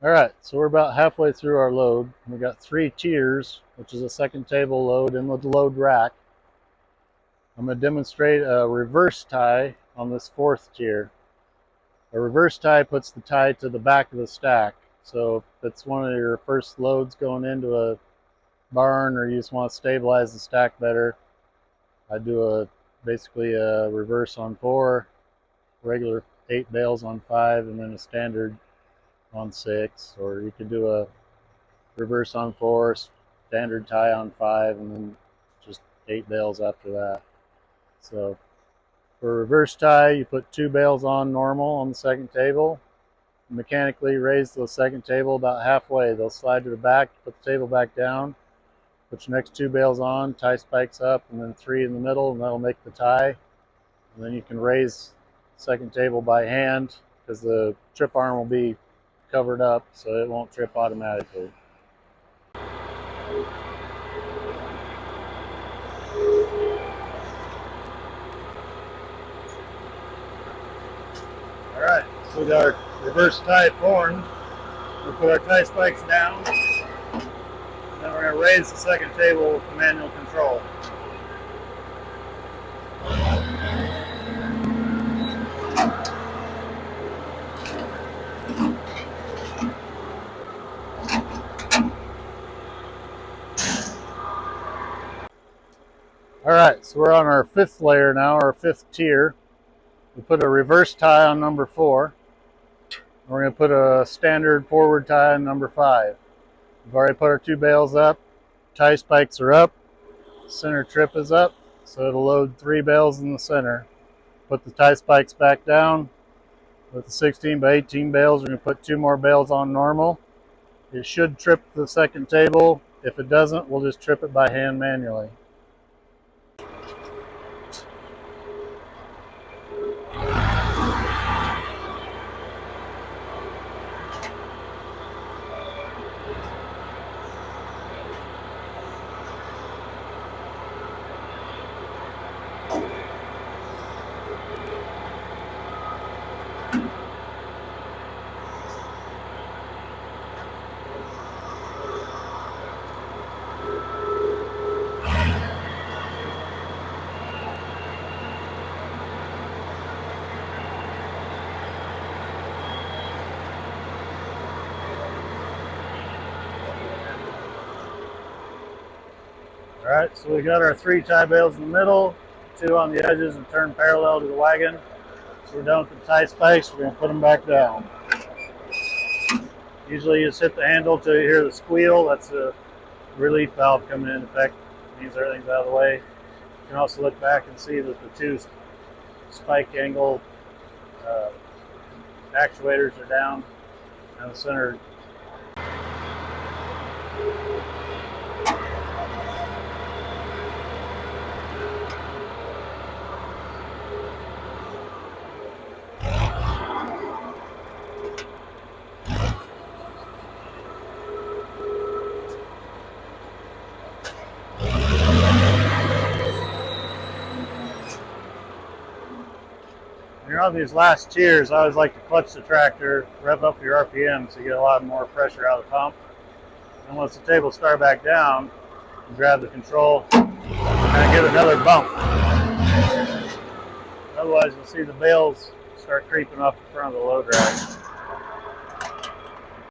All right, so we're about halfway through our load. We got 3 tiers, which is a second table load in with the load rack. I'm going to demonstrate a reverse tie on this 4th tier. A reverse tie puts the tie to the back of the stack. So if it's one of your first loads going into a barn or you just want to stabilize the stack better, I do basically a reverse on 4, regular 8 bales on 5, and then a standard on 6. Or you could do a reverse on 4, standard tie on 5, and then just 8 bales after that. So for a reverse tie, you put 2 bales on normal on the second table, mechanically raise the second table about halfway. They'll slide to the back, put the table back down, put your next 2 bales on, tie spikes up, and then 3 in the middle, and that'll make the tie. And then you can raise the second table by hand because the trip arm will be covered up so it won't trip automatically. All right, so we got our reverse tie formed. We'll put our tie spikes down. Then we're going to raise the second table with the manual control. All right, so we're on our 5th layer now, our 5th tier. We put a reverse tie on number 4. We're going to put a standard forward tie on number 5. We've already put our 2 bales up. Tie spikes are up. Center trip is up, so it'll load 3 bales in the center. Put the tie spikes back down. With the 16 by 18 bales, we're going to put 2 more bales on normal. It should trip the second table. If it doesn't, we'll just trip it by hand manually. All right, so we got our 3 tie bales in the middle, 2 on the edges and turn parallel to the wagon. So we're done with the tie spikes. We're going to put them back down. Usually you just hit the handle till you hear the squeal. That's a relief valve coming in effect. It means everything's out of the way. You can also look back and see that the 2 spike angle actuators are down and the center. When you're on these last tiers, I always like to clutch the tractor, rev up your RPM so you get a lot more pressure out of the pump. And once the tables start back down, you grab the control and give another bump. Otherwise, you'll see the bales start creeping up in front of the load rack.